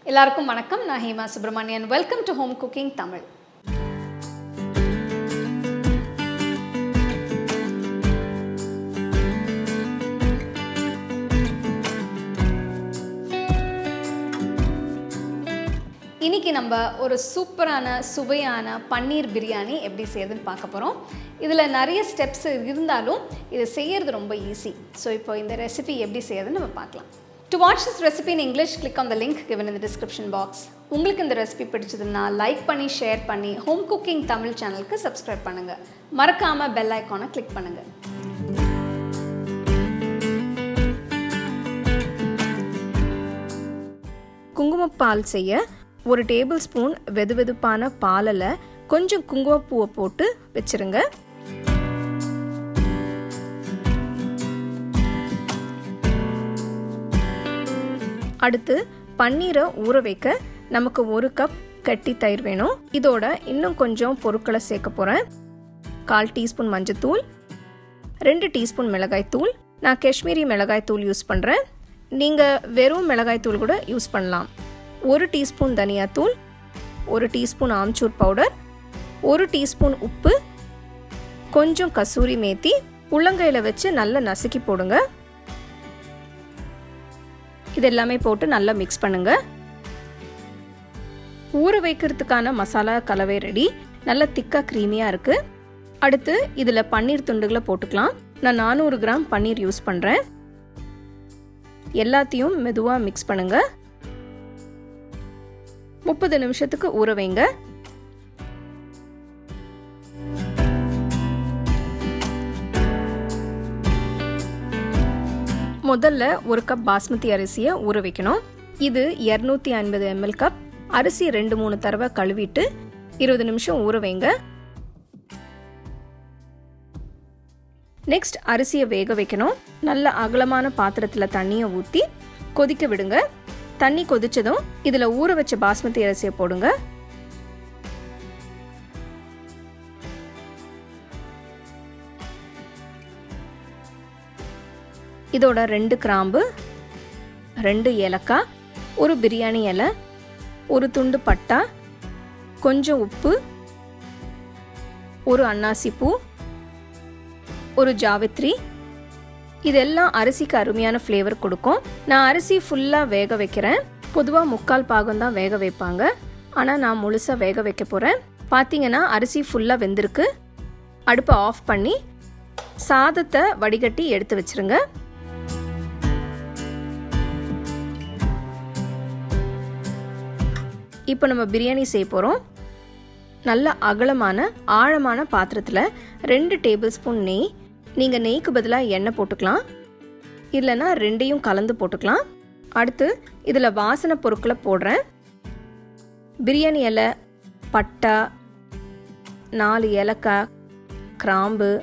எல்லாருக்கும் வணக்கம். நான் Hema Subramanian. Welcome to home cooking Tamil. இன்றைக்கி நம்ம ஒரு சூப்பரான சுவையான பன்னீர் பிரியாணி எப்படி செய்யுதுன்னு பார்க்க போகிறோம். இதில் நிறைய ஸ்டெப்ஸ் இருந்தாலும் இதை செய்கிறது ரொம்ப ஈஸி. ஸோ இப்போ இந்த ரெசிபி எப்படி செய்யுதுன்னு நம்ம பார்க்கலாம். To watch this recipe in English, click on the link given in the description box. உங்களுக்கு இந்த ரெசிபி பிடிச்சதுன்னா லைக் பண்ணி ஷேர் பண்ணி ஹோம் குக்கிங் தமிழ் சேனலுக்கு சப்ஸ்கிரைப் பண்ணுங்கள். மறக்காமல் பெல் ஐக்கானை கிளிக் பண்ணுங்கள். குங்குமப்பால் செய்ய ஒரு டேபிள் ஸ்பூன் வெதுவெதுப்பான பாலில் கொஞ்சம் குங்குமப்பூவை போட்டு வச்சுருங்க. அடுத்து பன்னீரை ஊற வைக்க நமக்கு 1 கப் கட்டி தயிர் வேணும். இதோட இன்னும் கொஞ்சம் பொருட்களை சேர்க்க போகிறேன். 1/4 டீஸ்பூன் மஞ்சத்தூள், 2 டீஸ்பூன் மிளகாய்த்தூள். நான் காஷ்மீரி மிளகாய்த்தூள் யூஸ் பண்ணுறேன். நீங்கள் வெறும் மிளகாய்த்தூள் கூட யூஸ் பண்ணலாம். 1 டீஸ்பூன் தனியாத்தூள், 1 டீஸ்பூன் ஆம்ச்சூர் பவுடர், 1 டீஸ்பூன் உப்பு, கொஞ்சம் கசூரி மேத்தி. உள்ளங்கையில் வச்சு நல்லா நசுக்கி போடுங்க. இதெல்லாமே போட்டு நல்லா மிக்ஸ் பண்ணுங்க. ஊற வைக்கிறதுக்கான மசாலா கலவை ரெடி. நல்லா திக்காக க்ரீமியாக இருக்குது. அடுத்து இதில் பன்னீர் துண்டுகளை போட்டுக்கலாம். நான் 400 கிராம் பன்னீர் யூஸ் பண்ணுறேன். எல்லாத்தையும் மெதுவாக மிக்ஸ் பண்ணுங்க. 30 நிமிஷத்துக்கு ஊற வைங்க. முதல்ல 1 கப் பாஸ்மதி அரிசியை ஊற வைக்கணும். இது 250 ml கப். அரிசி 2-3 தடவை கழுவிட்டு 20 நிமிஷம் ஊற வைங்க. நெக்ஸ்ட் அரிசியை வேக வைக்கணும். நல்ல அகலமான பாத்திரத்தில் தண்ணியை ஊற்றி கொதிக்க விடுங்க. தண்ணி கொதிச்சதும் இதில் ஊற வச்ச பாஸ்மதி அரிசியை போடுங்க. இதோட 2 கிராம்பு, 2 ஏலக்காய், 1 பிரியாணி இலை, 1 துண்டு பட்டா, கொஞ்சம் உப்பு, 1 அன்னாசி பூ, 1 ஜாவித்ரி. இதெல்லாம் அரிசிக்கு அருமையான ஃப்ளேவர் கொடுக்கும். நான் அரிசி ஃபுல்லாக வேக வைக்கிறேன். பொதுவாக 3/4 பாகம் தான் வேக வைப்பாங்க. ஆனால் நான் முழுசாக வேக வைக்க போகிறேன். பார்த்தீங்கன்னா அரிசி ஃபுல்லாக வெந்திருக்கு. அடுப்பை ஆஃப் பண்ணி சாதத்தை வடிகட்டி எடுத்து வச்சிருங்க. இப்போ நம்ம பிரியாணி செய்ய போகிறோம். நல்ல அகலமான ஆழமான பாத்திரத்தில் 2 டேபிள் ஸ்பூன் நெய். நீங்கள் நெய்க்கு பதிலாக எண்ணெய் போட்டுக்கலாம், இல்லைன்னா 2ஐயும் கலந்து போட்டுக்கலாம். அடுத்து இதில் வாசனை பொருட்களை போடுறேன். பிரியாணி இலை, பட்டா, 4 ஏலக்காய், கிராம்பு,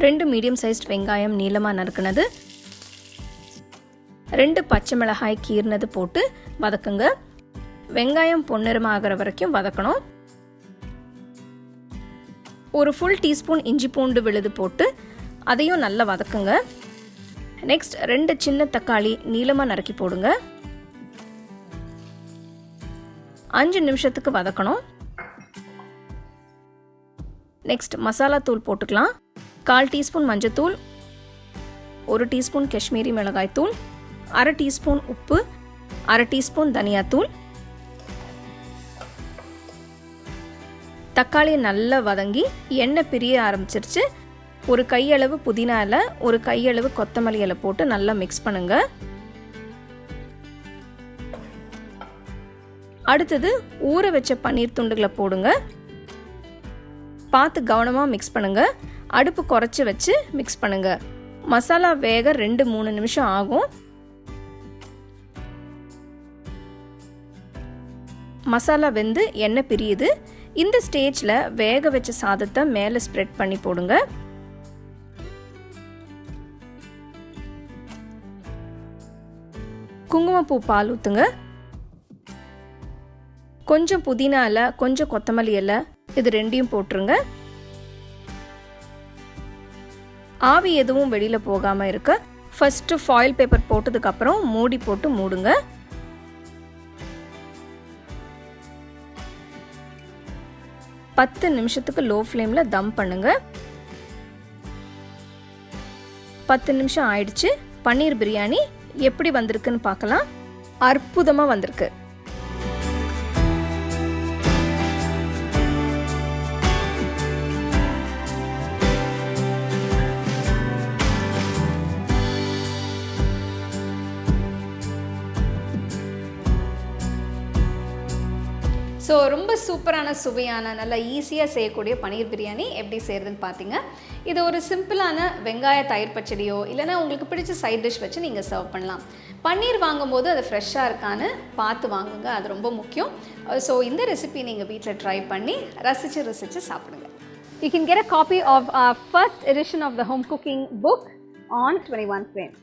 2 மீடியம் சைஸ்ட் வெங்காயம் நீளமாக நறுக்குனது, 2 பச்சை மிளகாய் கீர்னது போட்டு வதக்குங்க. வெங்காயம் பொன்னிறமாகிற வரைக்கும் வதக்கணும். 1 ஃபுல் டீஸ்பூன் இஞ்சி பூண்டு விழுது போட்டு அதையும் நல்லா வதக்குங்க. நெக்ஸ்ட் 2 சின்ன தக்காளி நீளமாக நறுக்கி போடுங்க. 5 நிமிஷத்துக்கு வதக்கணும். நெக்ஸ்ட் மசாலா தூள் போட்டுக்கலாம். 1/4 டீஸ்பூன் மஞ்சத்தூள், 1 டீஸ்பூன் காஷ்மீரி மிளகாய்த்தூள், 1/2 டீஸ்பூன் உப்பு, 1/2 டீஸ்பூன் தனியாத்தூள். தக்காளி நல்லா வதங்கி எண்ணெய் பிரிய ஆரம்பிச்சிருச்சு. 1 கையளவு புதினா இலை, 1 கையளவு கொத்தமல்லி இலை போட்டு நல்லா மிக்ஸ் பண்ணுங்க. அடுத்தது ஊற வச்ச பன்னீர் துண்டுகளை போடுங்க. பார்த்து கவனமாக மிக்ஸ் பண்ணுங்க. அடுப்பு குறைச்சி வச்சு மிக்ஸ் பண்ணுங்க. மசாலா வேக 2-3 நிமிஷம் ஆகும். மசாலா வெந்து எண்ணெய் பிரியுது. இந்த ஸ்டேஜில் வேக வச்ச சாதத்தை மேலே ஸ்ப்ரெட் பண்ணி போடுங்க. குங்குமப்பூ பால் ஊற்றுங்க. கொஞ்சம் புதினா இலை, கொஞ்சம் கொத்தமல்லி இலை, இது 2ஐயும் போட்டுருங்க. ஆவி எதுவும் வெளியில் போகாமல் இருக்க ஃபஸ்ட்டு ஃபாயில் பேப்பர் போட்டதுக்கப்புறம் மூடி போட்டு மூடுங்க. பத்து நிமிஷத்துக்கு லோ ஃப்ளேமில் தம் பண்ணுங்க. 10 நிமிஷம் ஆயிடுச்சு. பன்னீர் பிரியாணி எப்படி வந்திருக்குன்னு பார்க்கலாம். அற்புதமாக வந்திருக்கு. ஸோ ரொம்ப சூப்பரான சுவையான நல்லா ஈஸியாக செய்யக்கூடிய பன்னீர் பிரியாணி எப்படி செய்கிறதுன்னு பார்த்தீங்க. இது ஒரு சிம்பிளான வெங்காய தயிர் பச்சடியோ இல்லைனா உங்களுக்கு பிடிச்ச சைட் டிஷ் வச்சு நீங்கள் சர்வ் பண்ணலாம். பன்னீர் வாங்கும்போது அது ஃப்ரெஷ்ஷாக இருக்கான்னு பார்த்து வாங்குங்க, அது ரொம்ப முக்கியம். ஸோ இந்த ரெசிபி நீங்கள் வீட்டில் ட்ரை பண்ணி ரசித்து சாப்பிடுங்க. You can get a copy of our first edition of the home cooking book on 21 frames.